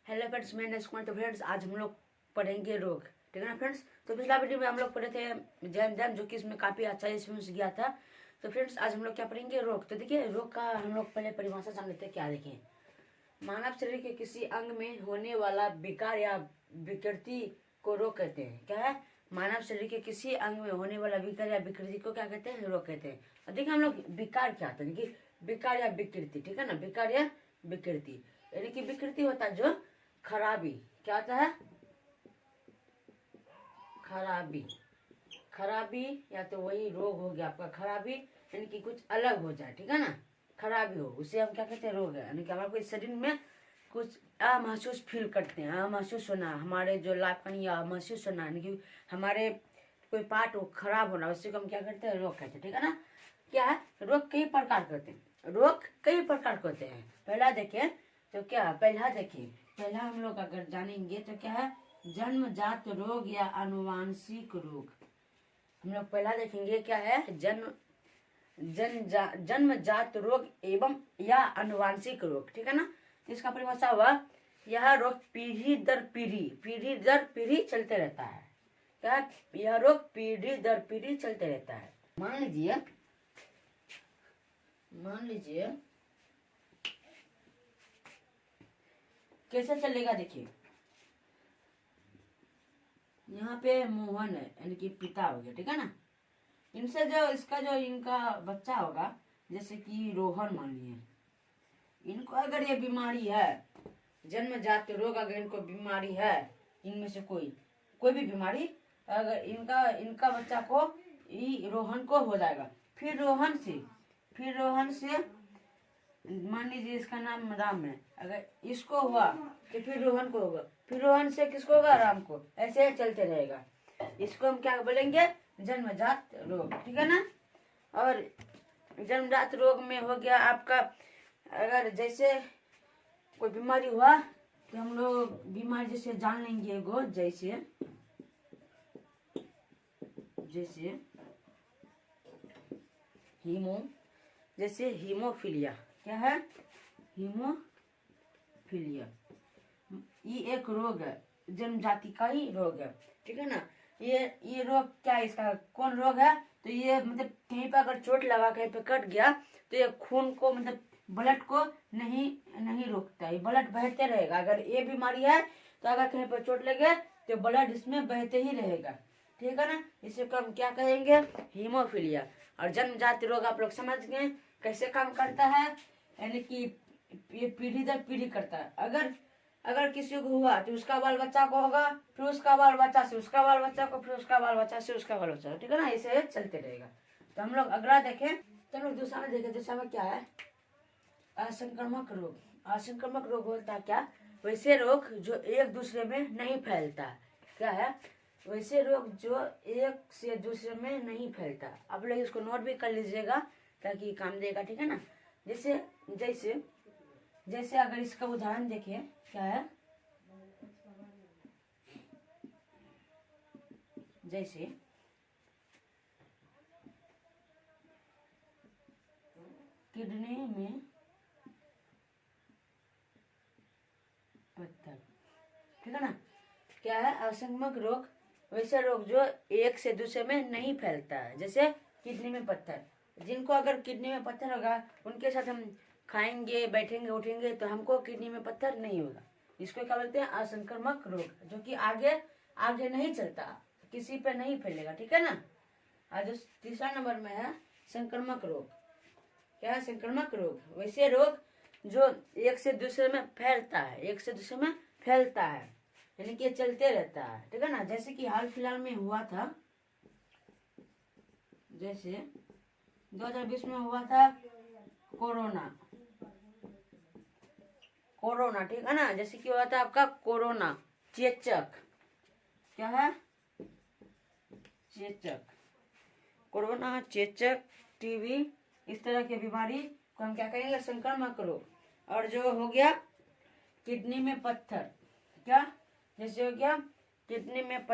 Hello friends, मैं नरेश कुमार। तो friends आज हम लोग पढ़ेंगे रोग, ठीक है ना फ्रेंड्स। तो पिछला वीडियो में हम लोग पढ़े थे जैन जो कि इसमें काफ़ी अच्छा इसमें से गया था। तो फ्रेंड्स आज हम लोग क्या पढ़ेंगे, रोग। तो देखिए रोग का हम लोग पहले परिभाषा जान लेते हैं। क्या देखिए, मानव शरीर के किसी अंग में होने वाला विकार या विकृति को रोग कहते हैं। क्या है, मानव शरीर के किसी अंग में होने वाला विकार या विकृति को क्या कहते हैं, रोग कहते हैं। और देखिए हम लोग विकार क्या होता है, देखिए विकार या विकृति, ठीक है ना, विकार या विकृति यानी कि विकृति होता है जो खराबी, क्या होता है, खराबी। खराबी या तो वही रोग हो गया आपका, खराबी यानी कि कुछ अलग हो जाए, ठीक है ना, खराबी हो, उसे हम क्या कहते हैं, रोग है। यानी कि हमारे शरीर में कुछ अमहसूस फील करते हैं, अमहसूस होना, हमारे जो लाइफ का नहीं अमहसूस होना, यानी कि हमारे कोई पार्ट हो खराब होना, उसी को हम क्या करते हैं, रोग कहते हैं, ठीक है ना। क्या है, रोग कई प्रकार के होते हैं, रोग कई प्रकार के होते हैं। पहला देखें तो क्या, पहला हम लोग अगर जानेंगे तो क्या है, जन्मजात रोग या आनुवांशिक रोग। हम लोग पहला देखेंगे क्या है, जन्मजात रोग एवं या आनुवांशिक रोग, ठीक है ना। इसका परिभाषा हुआ, यह रोग पीढ़ी दर पीढ़ी चलते रहता है। क्या, यह रोग पीढ़ी दर पीढ़ी चलते रहता है। मान लीजिए कैसे चलेगा, देखिए यहाँ पे मोहन है यानी कि पिता हो गया, ठीक है ना। इनसे जो इनका बच्चा होगा, जैसे कि रोहन मान लिए, इनको अगर ये बीमारी है, जन्मजात रोग, अगर इनको बीमारी है, इनमें से कोई भी बीमारी अगर इनका बच्चा को रोहन को हो जाएगा, फिर रोहन से मान लीजिए इसका नाम राम है, अगर इसको हुआ तो फिर रोहन को होगा, फिर रोहन से किसको होगा, राम को, ऐसे चलते रहेगा। इसको हम क्या बोलेंगे, जन्मजात रोग, ठीक है ना। और जन्मजात रोग में हो गया आपका, अगर जैसे कोई बीमारी हुआ तो हम लोग बीमारी जैसे जान लेंगे एगो, जैसे हीमोफीलिया। क्या है, हीमोफीलिया, ये एक रोग है, जन्मजाति का ही रोग है, ठीक है ना। ये रोग क्या है, इसका कौन रोग है, तो ये मतलब कहीं पर अगर चोट लगा, कहीं पे कट गया तो ये खून को मतलब ब्लड को नहीं रोकता, ये ब्लड बहते रहेगा। अगर ये बीमारी है तो अगर कहीं पर चोट लगे तो ब्लड इसमें बहते ही रहेगा, ठीक है ना। इसे हम क्या कहेंगे, हीमोफीलिया। और जन्मजात रोग आप लोग समझ गए कैसे काम करता है, यानी कि ये पीढ़ी दर पीढ़ी करता है। अगर किसी को हुआ तो उसका बाल बच्चा को होगा, फिर उसका बाल बच्चा से उसका बाल बच्चा को, फिर उसका बाल बच्चा से उसका बाल बच्चा, ठीक है ना, ऐसे चलते रहेगा। तो हम लोग अगला देखें, तो हम लोग दूसरा में देखें, दूसरा में क्या है, असंक्रामक रोग। असंक्रामक रोग होता है क्या, वैसे रोग जो एक दूसरे में नहीं फैलता। क्या है, वैसे रोग जो एक से दूसरे में नहीं फैलता। आप लोग इसको नोट भी कर लीजिएगा ताकि काम देगा, ठीक है ना। जैसे अगर इसका उदाहरण देखिए, क्या है, जैसे किडनी में पत्थर, ठीक है ना। क्या है, असंक्रामक रोग वैसे रोग जो एक से दूसरे में नहीं फैलता है, जैसे किडनी में पत्थर। जिनको अगर किडनी में पत्थर होगा, उनके साथ हम खाएंगे, बैठेंगे, उठेंगे तो हमको किडनी में पत्थर नहीं होगा। इसको क्या बोलते हैं, असंक्रामक रोग, जो कि आगे नहीं चलता, किसी पे नहीं फैलेगा, ठीक है ना। आज तीसरा नंबर में है संक्रामक रोग। क्या है, संक्रामक रोग वैसे रोग जो एक से दूसरे में फैलता है, यानी कि चलते रहता है, ठीक है ना। जैसे कि हाल फिलहाल में हुआ था, जैसे 2020 में हुआ था कोरोना, ठीक है ना। जैसे कि हुआ था आपका कोरोना, चेचक। क्या है, चेचक, कोरोना, चेचक, टीबी, इस तरह की बीमारी को हम क्या कहेंगे, संक्रामक रोग। और जो हो गया किडनी में पत्थर, क्या, जैसे हो गया किडनी में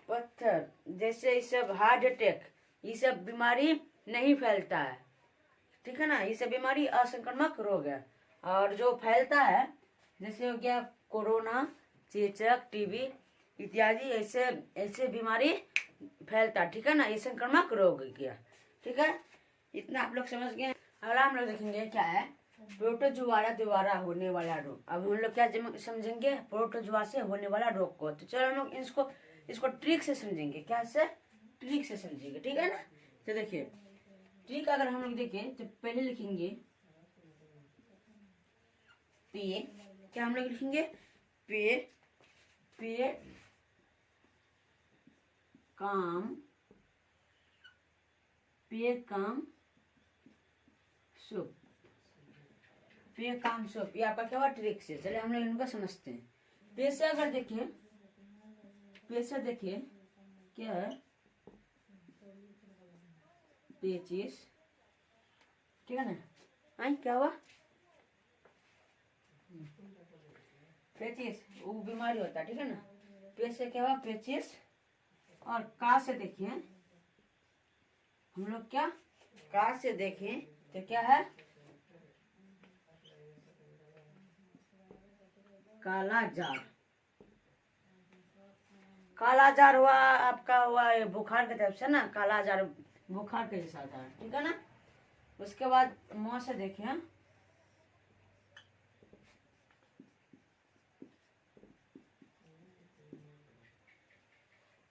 पत्थर, जैसे ये सब हार्ट अटैक, ये सब बीमारी नहीं फैलता है, ठीक है ना। ये सब बीमारी असंक्रामक रोग है। और जो फैलता है जैसे हो गया कोरोना, चेचक, टीबी इत्यादि ऐसे ऐसे बीमारी फैलता, ठीक है ना, ये संक्रामक रोग गया। ठीक है, इतना आप लोग समझ गए। अब हम लोग देखेंगे क्या है प्रोटोजुआ द्वारा होने वाला रोग। अब हम लोग क्या समझेंगे प्रोटोजुआ से होने वाला रोग को। तो चलो हम लोग इसको ट्रिक से समझेंगे। क्या से? ट्रिक से समझेंगे, ठीक है ना। तो देखिए ट्रिक अगर हम लोग देखें तो पहले लिखेंगे पे। क्या हम लोग लिखेंगे? पे काम सुप। पे काम सुप, ये आपका क्या हुआ ट्रिक से। चलिए हम लोग इनको समझते हैं। पे से अगर देखिए, पे से देखिए क्या है पेचिस, ठीक है ना। आई क्या हुआ पेचिस, वो बीमारी होता है, ठीक है ना। पे से क्या हुआ पेचिस। और का से देखिए हम लोग क्या का से देखें तो क्या है काला जार। काला जार हुआ आपका, हुआ बुखार के तरफ से ना, काला जार बुखार के जैसा था, ठीक है ना। उसके बाद मुंह से देखिए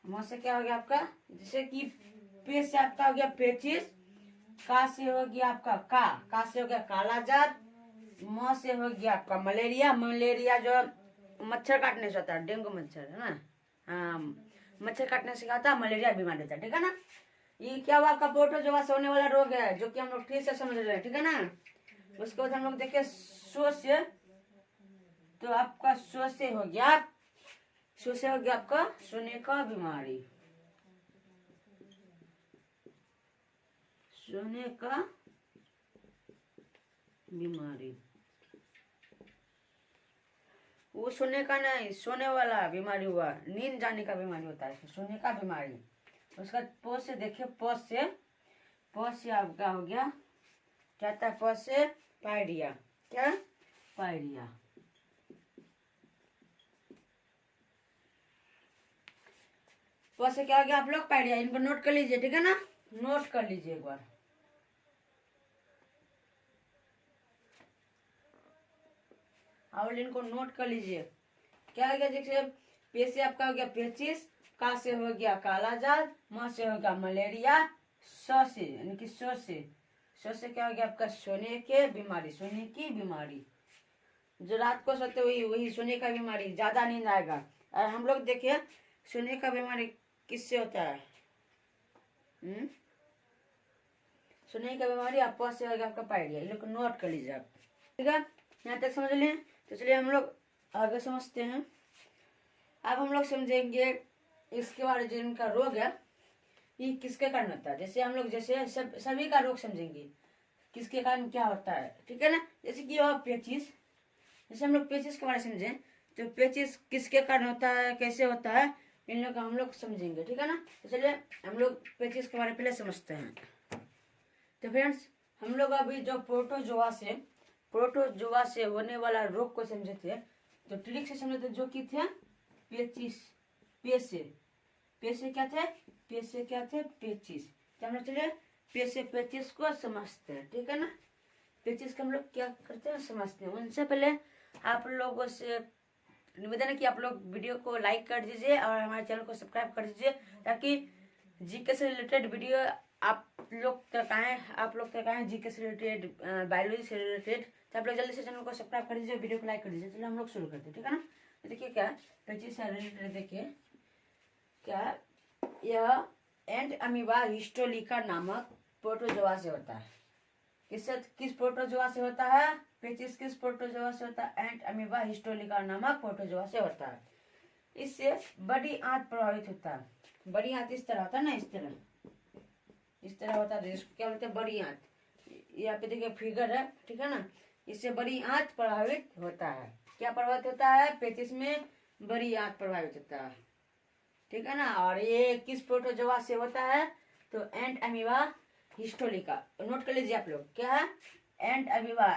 मुंह से क्या हो गया आपका, जैसे कि पे से आपका हो गया पेचिस, का से हो गया आपका का से हो गया काला जार, मुंह से हो गया आपका मलेरिया। मलेरिया जो मच्छर काटने से होता है, डेंगू मच्छर है ना। हाँ, मच्छर काटने से क्या होता है मलेरिया बीमारी होता है, ठीक है ना। ये क्या हुआ आपका प्रोटोजुआ से होने वाला रोग है, जो कि हम लोग ठीक से समझ रहे हैं, ठीक है ना। उसके बाद हम लोग देखे सो से, तो आपका सो से हो गया आपका सोने का बीमारी। सोने का बीमारी, वो सोने का नहीं, सोने वाला बीमारी हुआ, नींद जाने का बीमारी होता है, सोने का बीमारी। उसका प से देखिए, प से आपका हो गया क्या था, प से पायरिया। क्या? पायरिया। प से क्या हो गया आप लोग पायरिया। इनको नोट कर लीजिए, ठीक है ना, नोट कर लीजिए एक बार। और इनको नोट कर लीजिए। क्या हो गया, जैसे पे से आपका हो गया पेचिस, का से हो गया काला जार, म से हो गया मलेरिया, स से यानी कि सो से क्या हो गया आपका सोने के बीमारी, सोने की बीमारी। जो रात को सोते वही सोने का बीमारी, ज्यादा नींद आएगा। और हम लोग देखिए सोने का बीमारी किससे होता है? सोने का बीमारी आपको से हो गया आपका पायरिया। ये लोग नोट कर लीजिए आप, ठीक है। यहाँ तक समझ लें। तो चलिए हम लोग आगे समझते हैं। अब हम लोग समझेंगे इसके बारे, जो इनका रोग है ये किसके कारण होता है। जैसे हम लोग जैसे सभी का रोग समझेंगे किसके कारण क्या होता है, ठीक है ना। जैसे कि पेचिस, जैसे हम लोग पेचिस के बारे में समझें तो पेचिस किसके कारण होता है, कैसे होता है, इन लोग हम लोग समझेंगे, ठीक है ना। तो चलिए हम लोग पेचिस के बारे में पहले समझते हैं। तो फ्रेंड्स हम लोग अभी जो प्रोटोजुआ से होने वाला रोग को समझे थे, तो ट्रिक से समझे थे, जो कि थे पेचिस। पे से क्या थे पेचिस। तो हम लोग चलिए पे से पेचिस को समझते हैं, ठीक है ना। पेचिस को हम लोग क्या करते हैं समझते हैं। उनसे पहले आप लोगों से निवेदन है कि आप लोग वीडियो को लाइक कर दीजिए और हमारे चैनल को सब्सक्राइब कर दीजिए, ताकि जीके से रिलेटेड वीडियो आप लोग तक आए जीके से रिलेटेड, बायोलॉजी से रिलेटेड। तो आप लोग जल्दी से चैनल को सब्सक्राइब कर दीजिए, वीडियो को लाइक कर दीजिए। चलिए हम लोग शुरू करते हैं, ठीक है ना। तो देखिए क्या पेचिस से रिलेटेड, देखिए क्या यह एंट अमीबा हिस्टोलिका नामक प्रोटोजोआ से होता है। किस प्रोटोजोआ से होता है? पेचिस किस प्रोटोजोआ से होता है? एंट अमीबा हिस्टोलिका नामक प्रोटोजोआ से होता है। इससे बड़ी आंत प्रभावित होता है। बड़ी आंत इस तरह होता है ना, इस तरह होता है, इसको क्या बोलते हैं बड़ी आंत। यहाँ पे देखिए फिगर है, ठीक है ना। इससे बड़ी आंत प्रभावित होता है। क्या प्रभावित होता है? पेचिस में बड़ी आंत प्रभावित होता है, ठीक है ना। और ये किस प्रोटोजोआ से होता है? तो एंट अमीबा हिस्टोलिका। नोट कर लीजिए आप लोग, क्या है? Entamoeba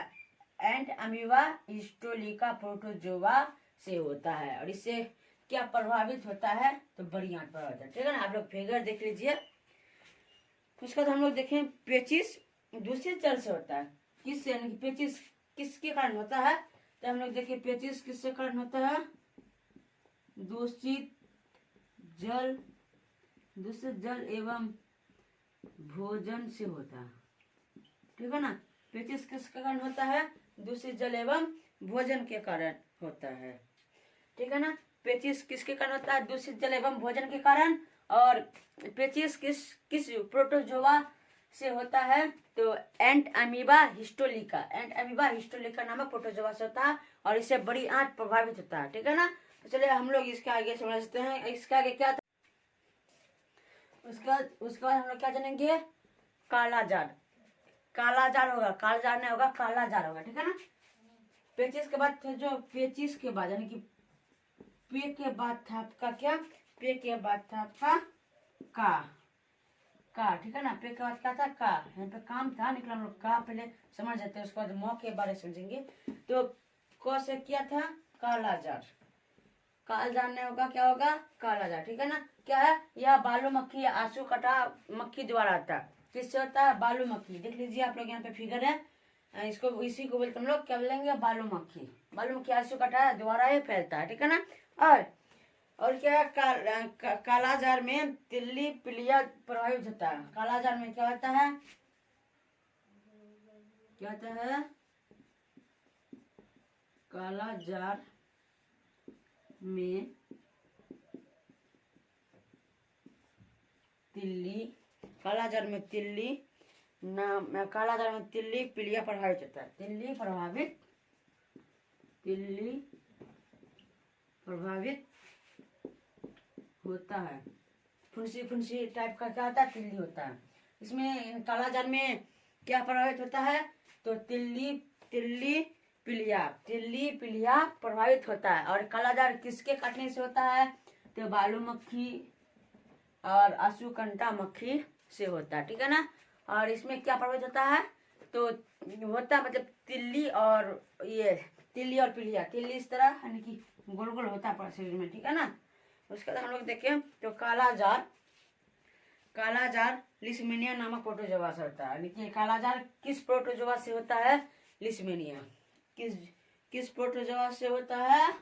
and amoeba histolytica protozoa से होता है। और इससे क्या प्रभावित होता है, तो बड़ी आंत प्रभावित होता है। ठीक है ना, आप लोग फिगर देख लीजिए। उसके बाद हम लोग देखें पेचिस दूषित जल से होता है, किससे, यानी कि पेचिस किसके कारण होता है, तो हम लोग देखें पेचिस किसके कारण होता है, दूषित जल एवं भोजन से होता है। ठीक है ना, पेचिस किसके कारण होता है, दूषित जल एवं भोजन के कारण होता है। ठीक है ना, पेचिस किसके कारण होता है, दूषित जल एवं भोजन के कारण। और पेचिस किस प्रोटोजोआ से होता है, तो एंट अमीबा हिस्टोलिका नामक प्रोटोजोआ से होता है, और इससे बड़ी आंत प्रभावित होता है। ठीक है ना, तो चलिए हम लोग इसके आगे समझते हैं। इसके आगे क्या था, उसके बाद हम लोग क्या जानेंगे, काला जार होगा, काला जार नहीं होगा, काला जार होगा। ठीक है ना, पेचिस के बाद जो पेचिस के बाद यानी कि पे के बाद था आपका क्या, पे के बाद था आपका का। ठीक है ना, पे के बाद क्या था, का, यहाँ पे काम था निकला, हम लोग का पहले समझ जाते हैं, उसके बाद मौ के बारे में समझेंगे। तो क से क्या था, काला जार नहीं होगा, क्या होगा, काला जार। ठीक है ना, क्या है, यह बालू मक्खी या आंसू कटा मक्खी द्वारा आता है। किससे होता है, बालू मक्खी। देख लीजिए आप लोग, यहाँ पे फिगर है, इसको इसी को बोलते हम लोग क्या बोलेंगे, बालू मक्खी आंसू कटा द्वारा ही फैलता है। ठीक है ना, और क्या है, कालाजार में तिल्ली पिलिया प्रभावित होता है। कालाजार में क्या होता है, कालाजार में कालाजार में तिल्ली पिलिया प्रभावित होता है। तिल्ली प्रभावित होता है। फुंसी टाइप का क्या होता है, तिल्ली होता है। इसमें कालाजार में क्या प्रभावित होता है, तो तिल्ली पिलिया प्रभावित होता है। और कालाजार किसके काटने से होता है, तो बालू मक्खी और अशुकंटा मक्खी से होता है। ठीक है ना, और इसमें क्या प्रभावित होता है, तो होता है मतलब तिल्ली और पिलिया, तिल्ली इस तरह यानी कि गोल गोल होता है शरीर में। ठीक है ना, उसके बाद हम लोग देखें तो कालाजार लिस्मेनिया नामक प्रोटोजोआ से होता है। यानी कि कालाजार किस प्रोटोजोआ से होता है, लिस्मेनिया। किस प्रोटोजोआ से होता है,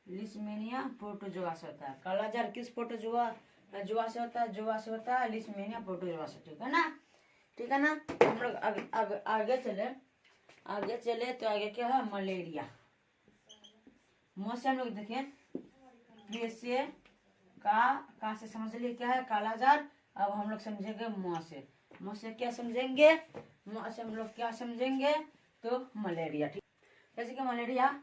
लिस्मेनिया प्रोटोजोआ से होता है। कालाजार किस प्रोटोजोआ से होता है, लिस्मेनिया प्रोटोजोआ से। ठीक है ना, हम लोग आगे चले तो आगे क्या है, मलेरिया। से हम लोग देखें, से का से समझ लिए क्या है, कालाजार। अब हम लोग समझेंगे मुँह से क्या समझेंगे, हम लोग क्या समझेंगे, तो मलेरिया। ठीक, जैसे कि मलेरिया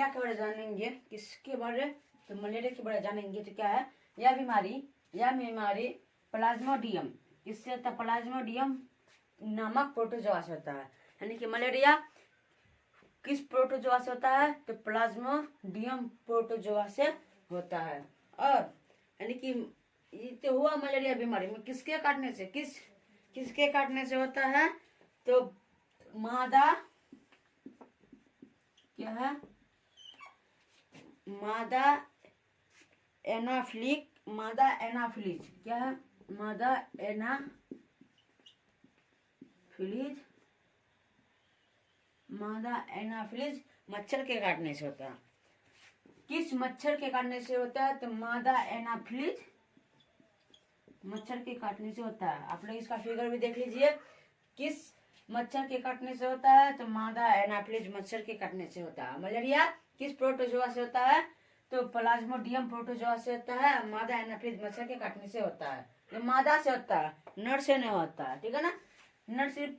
के बारे में जानेंगे, किसके बारे, तो मलेरिया के बारे में जानेंगे। तो क्या है, यह बीमारी प्लाज्मोडियम, किससे होता है, प्लाज्मोडियम नामक प्रोटोजोआ से होता है। यानी कि मलेरिया किस प्रोटोजोआ से होता है, तो प्लाज्मोडियम प्रोटोजोआ से होता है। और यानी कि ये तो हुआ मलेरिया बीमारी में किसके काटने से होता है, तो मादा क्या है, मादा एनाफिलिज क्या है, मादा एनाफिलिज मच्छर के काटने से होता है। किस मच्छर के काटने से होता है, तो मादा एनाफिलिज मच्छर के काटने से होता है। आप लोग इसका फिगर भी देख लीजिए, किस मच्छर के काटने से होता है, तो मादा एनाफिलिज मच्छर के काटने से होता है। मलेरिया किस प्रोटोजोआ से होता है, तो प्लाज्मोडियम प्रोटोजोआ से होता है। मादा एनाफिलिज मच्छर के काटने से होता है। ये मादा से होता है, नर से नहीं होता है। ठीक है ना, नर सिर्फ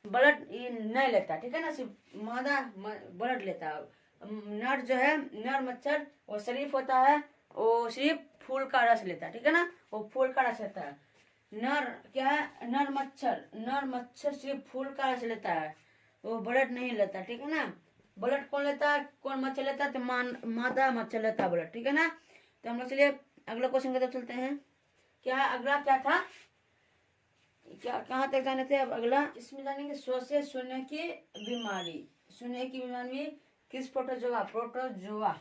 ब्लड नहीं लेता। ठीक है ना, सिर्फ मादा ब्लड लेता है। नर जो है, नर मच्छर वो शरीफ होता है, वो सिर्फ फूल का रस लेता है। ठीक है ना, वो फूल का रस लेता है। नर क्या है, नर मच्छर सिर्फ फूल का रस लेता है, वो ब्लड नहीं लेता। ठीक है ना, ब्लड कौन लेता है, कौन मच्छर लेता है, तो मादा मच्छर लेता है ब्लड। ठीक है ना, तो हम लोग चलिए अगला क्वेश्चन की तरफ चलते हैं। क्या अगला क्या था, क्या कहाँ तक जाने थे। अब अगला इसमें जानेंगे सौ से सुनने की बीमारी। सुनने की बीमारी किस प्रोटोजोआ प्रोटोजोआ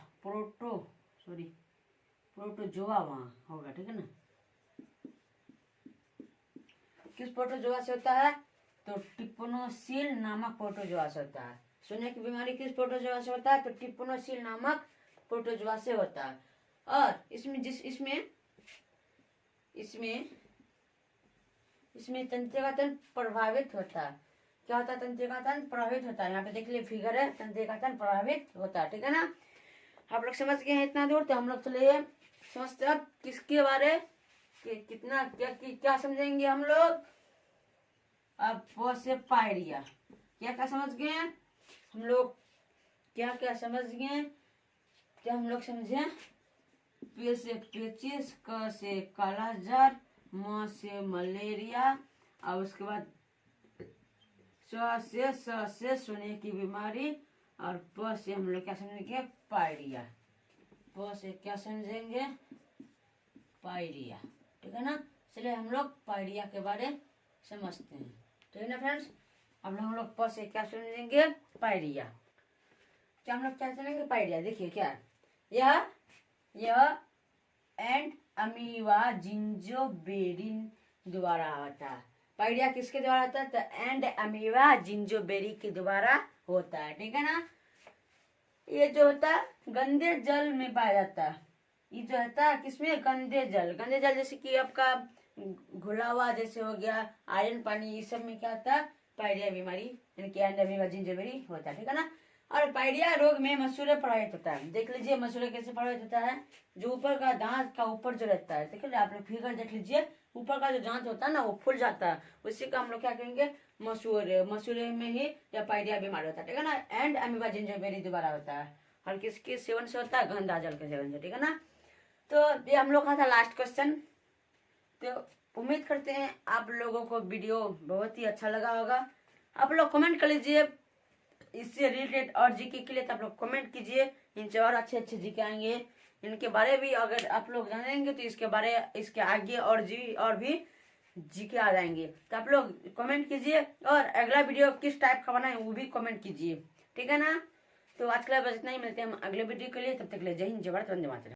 वहाँ होगा, ठीक है ना। किस प्रोटोजोआ से होता है, तो टिप्पणोसील नामक प्रोटोजोआ से होता है। सुनने की बीमारी किस प्रोटोजोआ से होता है, तो टिप्पणोसील नामक प्रोटोजोआ से होता है। और इसमें तंत्रिका तंत्र प्रभावित होता है। क्या होता है, तंत्रिका तंत्र प्रभावित होता है। यहाँ पे देख लीजिए फिगर है, तंत्रिका तंत्र प्रभावित होता है, ठीक है ना। आप लोग समझ गए हैं इतना दूर, तो हम लोग चलिए समझते हैं किसके बारे कितना क्या समझेंगे हम लोग। अब प से पायरिया, क्या क्या समझ गए हैं हम लोग, क्या क्या समझ गए, क्या हम लोग समझे। पे से पेचिस, क से कालाजार, म से मलेरिया, और उसके बाद स से सुने की बीमारी, और प से हम लोग क्या समझेंगे, पायरिया। प से क्या समझेंगे, पायरिया, ठीक है ना। चलिए हम लोग पायरिया के बारे समझते हैं, ठीक है ना फ्रेंड्स। अब हम लोग प से क्या समझेंगे, पायरिया। क्या हम लोग क्या समझेंगे, पायरिया। देखिए क्या यह एंड अमीवा जिंजोबेरिन द्वारा होता है। पायरिया किसके द्वारा होता है, तो एंड अमीवा जिंजोबेरी के द्वारा होता है, ठीक है ना। ये जो होता है गंदे जल में पाया जाता है। ये जो होता है किसमें, गंदे जल जैसे कि आपका घुला हुआ जैसे हो गया आयरन पानी, ये सब में क्या होता है, पायरिया बीमारी यानी कि एंड अमीबा जिंजरबेरी होता है, ठीक है ना। और पायरिया रोग में मसूड़े प्रभावित होता है। देख लीजिए मसूड़े कैसे प्रभावित होता है, जो ऊपर का दांत का ऊपर जो रहता है, ठीक है ना, आप लोग फिगर देख लीजिए, ऊपर का जो दांत होता है ना वो फूल जाता है, उसी का हम लोग क्या कहेंगे, मसूड़े में ही या पायरिया बीमारी होता है, ठीक है ना। एंड अमीबा जिंजरबेरी दोबारा होता है, और किसके सेवन से होता है, गंदा जल के सेवन से, ठीक है ना। तो ये हम लोग का था लास्ट क्वेश्चन। तो उम्मीद करते हैं आप लोगों को वीडियो बहुत ही अच्छा लगा होगा। आप लोग कमेंट कर लीजिए इससे रिलेटेड और जीके के लिए, तो आप लोग कमेंट कीजिए, इनसे और अच्छे अच्छे जीके आएंगे। इनके बारे भी अगर आप लोग जानेंगे तो इसके आगे और भी जीके आ जाएंगे। तो आप लोग कमेंट कीजिए, और अगला वीडियो किस टाइप का बनाए वो भी कमेंट कीजिए, ठीक है ना। तो आज के लिए बस इतना ही, मिलते हैं हम अगले वीडियो के लिए, तब तक के लिए जय हिंद, जय भारत, वंदे मातरम।